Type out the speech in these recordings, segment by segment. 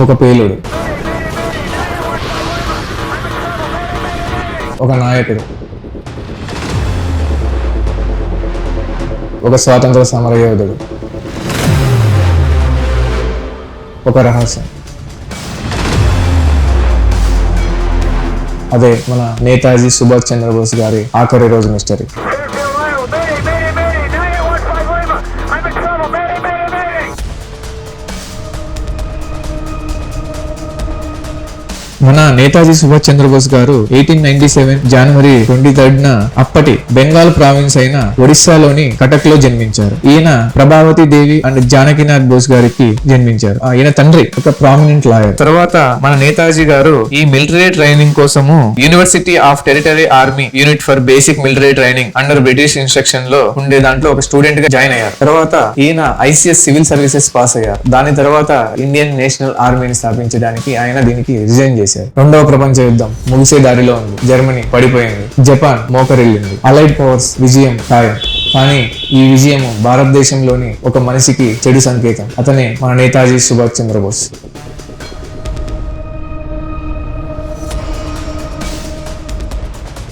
ఒక పేలుడు, ఒక నాయకుడు, ఒక స్వాతంత్ర సమరయోధుడు, ఒక రహస్యం. అదే మన నేతాజీ సుభాష్ చంద్రబోస్ గారి ఆఖరి రోజు మిస్టరీ. మన నేతాజీ సుభాష్ చంద్రబోస్ గారు 1897 జనవరి 23 అప్పటి బెంగాల్ ప్రావిన్స్ అయిన ఒడిస్సాలోని కటక్ లో జన్మించారు. ఈయన ప్రభావతి దేవి అండ్ జానకినాథ్ బోస్ గారికి జన్మించారు. ఈయన తండ్రి ఒక ప్రామినెంట్ లాయర్. తర్వాత మన నేతాజీ గారు ఈ మిలిటరీ ట్రైనింగ్ కోసము university of territory army unit for basic military training under British instruction లో ఉండే దాంట్లో ఒక స్టూడెంట్ గా జాయిన్ అయ్యారు. తర్వాత ఈయన ఐసిఎస్ సివిల్ సర్వీసెస్ పాస్ అయ్యారు. దాని తర్వాత ఇండియన్ నేషనల్ ఆర్మీని స్థాపించడానికి ఆయన దీనికి రిజైన్ చేశారు. రెండవ ప్రపంచ యుద్ధం ముగిసే దారిలో ఉంది. జర్మనీ పడిపోయింది, జపాన్ మోకరిల్లింది, అలైడ్ పవర్స్ విజయం ఖాయం. కానీ ఈ విజయము భారతదేశంలోని ఒక మనిషికి చెడు సంకేతం. అతనే మన నేతాజీ సుభాష్ చంద్రబోస్.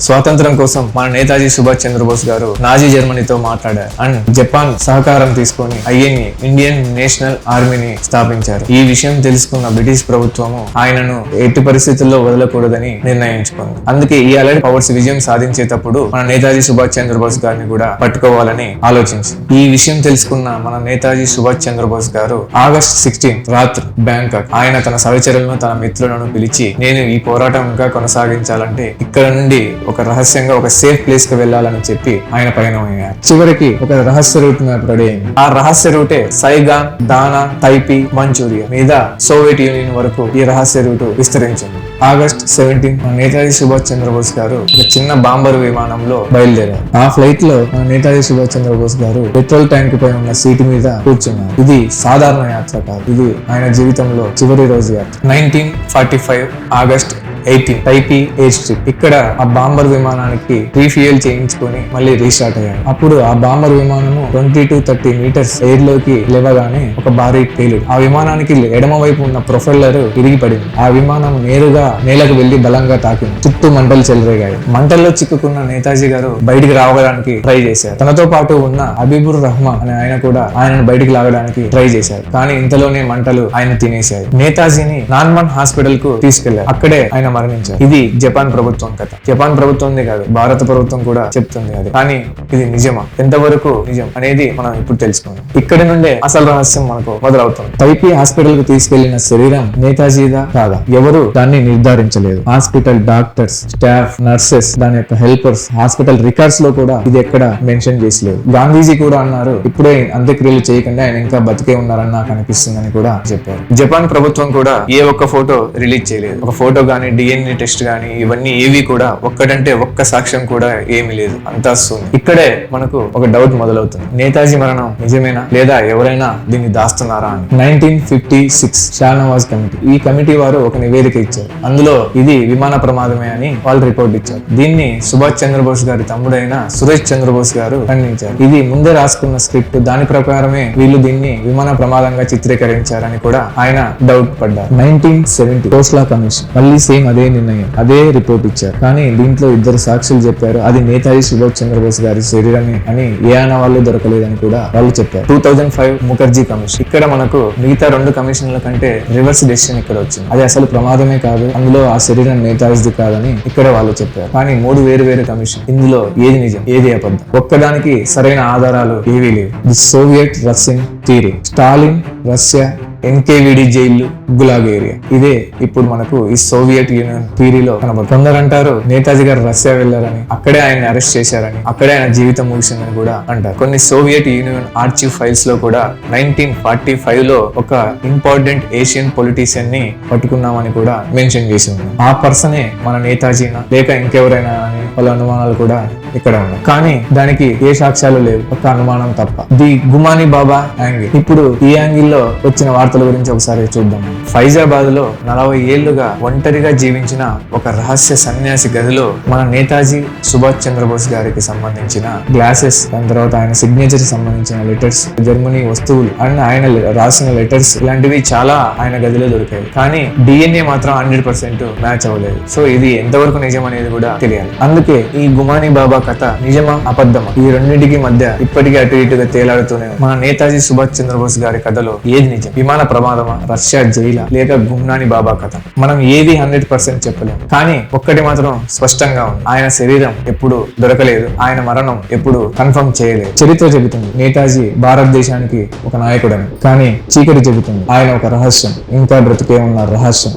స్వాతంత్రం కోసం మన నేతాజీ సుభాష్ చంద్రబోస్ గారు నాజీ జర్మనీతో మాట్లాడారు అండ్ జపాన్ సహకారం తీసుకొని ఐఎన్ఏ ఇండియన్ నేషనల్ ఆర్మీని స్థాపించారు. ఈ విషయం తెలుసుకున్న బ్రిటిష్ ప్రభుత్వము ఆయనను ఎట్టి పరిస్థితుల్లో వదలకూడదని నిర్ణయించుకుంది. అందుకే ఈ అలైడ్ పవర్స్ విజయం సాధించేటప్పుడు మన నేతాజీ సుభాష్ చంద్రబోస్ గారిని కూడా పట్టుకోవాలని ఆలోచించింది. ఈ విషయం తెలుసుకున్న మన నేతాజీ సుభాష్ చంద్రబోస్ గారు ఆగస్ట్ 16 రాత్రి బ్యాంకాక్ ఆయన తన సహచరులను తన మిత్రులను పిలిచి, నేను ఈ పోరాటం ఇంకా కొనసాగించాలంటే ఇక్కడ నుండి ఒక రహస్యంగా ఒక సేఫ్ ప్లేస్ కి వెళ్ళాలని చెప్పి ఆయన పయనమయ్యారు. చివరికి ఒక రహస్య రూట్ మ్యాప్ రెడీ అయింది. ఆ రహస్య రూటే సైగాన్, దానా, తైపీ, మంచూరియా మీద సోవియట్ యూనియన్ వరకు ఈ రహస్య రూట్ విస్తరించింది. ఆగస్ట్ 17 నేతాజీ సుభాష్ చంద్రబోస్ గారు ఒక చిన్న బాంబర్ విమానంలో బయలుదేరారు. ఆ ఫ్లైట్ లో నేతాజీ సుభాష్ చంద్రబోస్ గారు పెట్రోల్ ట్యాంక్ పై ఉన్న సీటు మీద కూర్చున్నారు. ఇది సాధారణ యాత్ర కాదు, ఇది ఆయన జీవితంలో చివరి రోజు యాత్ర. 1945 ఆగస్ట్ 18 టైపీ ఏజ్ ట్రిప్. ఇక్కడ ఆ బాంబర్ విమానానికి రీఫ్యూయల్ చేయించుకొని మళ్ళీ రీస్టార్ట్ అయ్యారు. అప్పుడు ఆ బాంబర్ విమానము 20 to 30 మీటర్స్ ఎయిర్ లోకి లేవగానే ఒక భారీ పేలుడు. ఆ విమానానికి ఎడమ వైపు ఉన్న ప్రొఫెల్లర్ విరిగి పడింది. ఆ విమానం నేరుగా నేలకు వెళ్లి బలంగా తాకింది. చుట్టూ మంటలు చెలరేగాయి. మంటల్లో చిక్కుకున్న నేతాజీ గారు బయటికి రావడానికి ట్రై చేశారు. తనతో పాటు ఉన్న హబీబుర్ రహమాన్ అనే ఆయన కూడా ఆయనను బయటికి లాగడానికి ట్రై చేశారు. కానీ ఇంతలోనే మంటలు ఆయన తినేశాయి. నేతాజీని నార్మన్ హాస్పిటల్ కు తీసుకెళ్లారు. అక్కడే ఆయన మరణించారు. ఇది జపాన్ ప్రభుత్వం కథ. జపాన్ ప్రభుత్వందే కాదు, భారత ప్రభుత్వం కూడా చెప్తుంది అది. కానీ ఇది నిజమా, ఎంతవరకు నిజం అనేది మనం ఇప్పుడు తెలుసుకుందాం. ఇక్కడి నుండే అసలు రహస్యం మనకు మొదలవుతుంది. టైపీ హాస్పిటల్ కు తీసుకెళ్లిన శరీరం నేతాజీదా కాదా ఎవరు దాన్ని నిర్ధారించలేదు. హాస్పిటల్ డాక్టర్స్, స్టాఫ్, నర్సెస్, దాని యొక్క హెల్పర్స్, హాస్పిటల్ రికార్డ్స్ లో కూడా ఇది ఎక్కడ మెన్షన్ చేసలేదు. గాంధీజీ కూడా అన్నారు, ఇప్పుడే అంత్యక్రియలు చేయకుండా ఆయన ఇంకా బతికే ఉన్నారని నాకు అనిపిస్తుందని కూడా చెప్పారు. జపాన్ ప్రభుత్వం కూడా ఏ ఒక్క ఫోటో రిలీజ్ చేయలేదు. ఒక ఫోటో గానీ డిఎన్ఏ టెస్ట్ గానీ ఇవన్నీ ఏవి కూడా ఒక్కడంటే ఒక్క సాక్ష్యం కూడా ఏమీ లేదు. అంతా శూన్యం. ఇక్కడే మనకు ఒక డౌట్ మొదలవుతుంది. నేతాజీ మరణం నిజమేనా లేదా ఎవరైనా దీన్ని దాస్తున్నారా అని. 1956 షానవాజ్ కమిటీ, ఈ కమిటీ వారు ఒక నివేదిక ఇచ్చారు. అందులో ఇది విమాన ప్రమాదమే అని వాళ్ళు రిపోర్ట్ ఇచ్చారు. దీన్ని సుభాష్ చంద్రబోస్ గారి తమ్ముడైన సురేష్ చంద్రబోస్ గారు ఖండించారు. ఇది ముందే రాసుకున్న స్క్రిప్ట్, దాని ప్రకారమే వీళ్ళు దీన్ని విమాన ప్రమాదంగా చిత్రీకరించారని కూడా ఆయన డౌట్ పడ్డారు. 1970 కోస్లా కమిషన్ మళ్ళీ సేమ్ అదే నిర్ణయం, అదే రిపోర్ట్ ఇచ్చారు. కానీ దీంట్లో ఇద్దరు సాక్షులు చెప్పారు అది నేతాజీ సుభాష్ చంద్రబోస్ గారి శరీరమే అని. ఏ ఆనవాళ్ళు దొరకలేదని కూడా వాళ్ళు చెప్పారు. 2005 ముఖర్జీ కమిషన్. ఇక్కడ మనకు మిగతా రెండు కమిషన్ల కంటే రివర్స్ డెసిషన్ ఇక్కడ వచ్చింది. అది అసలు ప్రమాదమే కాదు, అందులో ఆ శరీరం నేతాజీది కాదని ఇక్కడ వాళ్ళు చెప్పారు. కానీ మూడు వేరు వేరు కమిషన్, ఇందులో ఏది నిజం ఏది అబద్ధం, ఒక్కదానికి సరైన ఆధారాలు ఏవీ లేవు. The Soviet Russian theory, Stalin Russia NKVD jail, Gulag area. ఇదే ఇప్పుడు మనకు ఈ సోవియట్ యూనియన్ థియరీలో కనబడుతుంది. కొందరు అంటారు నేతాజీ గారు రష్యా వెళ్లారని, అక్కడే ఆయన అరెస్ట్ చేశారని, అక్కడే ఆయన జీవితం ముగిసిందని కూడా అంటారు. కొన్ని సోవియట్ యూనియన్ ఆర్చివ్ ఫైల్స్ లో కూడా 1945 లో ఒక ఇంపార్టెంట్ ఏషియన్ పొలిటీషియన్ ని పట్టుకున్నామని కూడా మెన్షన్ చేసి ఉంది. ఆ పర్సనే మన నేతాజీనా లేక ఇంకెవరైనా అని పలు అనుమానాలు కూడా ఇక్కడ ఉన్నాయి. కానీ దానికి ఏ సాక్ష్యాలు లేవు, ఒక అనుమానం తప్ప. The Gumnami Baba angle. ఇప్పుడు ఈ యాంగిల్ లో వచ్చిన వార్తల గురించి ఒకసారి చూద్దాం. ఫైజాబాద్ లో 40 ఏళ్లుగా ఒంటరిగా జీవించిన ఒక రహస్య సన్యాసి గదిలో మన నేతాజీ సుభాష్ చంద్రబోస్ గారికి సంబంధించిన గ్లాసెస్, దాని తర్వాత ఆయన సిగ్నేచర్ సంబంధించిన లెటర్స్, జర్మనీ వస్తువులు అండ్ ఆయన రాసిన లెటర్స్ ఇలాంటివి చాలా ఆయన గదిలో దొరికాయి. కానీ DNA మాత్రం 100% మ్యాచ్ అవ్వలేదు. సో ఇది ఎంతవరకు నిజం అనేది కూడా తెలియాలి. అందుకే ఈ గుమాని బాబా కథ నిజమా అబద్ధమా ఈ రెండింటికి మధ్య ఇప్పటికీ అటు ఇటుగా తేలాడుతూనే మన నేతాజీ సుభాష్ చంద్రబోస్ గారి కథలో ఏది నిజం? విమాన ప్రమాదమా, రష్యా జైలా, లేక గుమ్నాని బాబా కథ? మనం ఏది 100% చెప్పలేము. కానీ ఒక్కటి మాత్రం స్పష్టంగా ఉంది, ఆయన శరీరం ఎప్పుడు దొరకలేదు, ఆయన మరణం ఎప్పుడు కన్ఫర్మ్ చేయలేదు. చరిత్ర చెబుతుంది నేతాజీ భారతదేశానికి ఒక నాయకుడని, కానీ చీకటి చెబుతుంది ఆయన ఒక రహస్యం, ఇంకా బ్రతికే ఉన్న రహస్యం.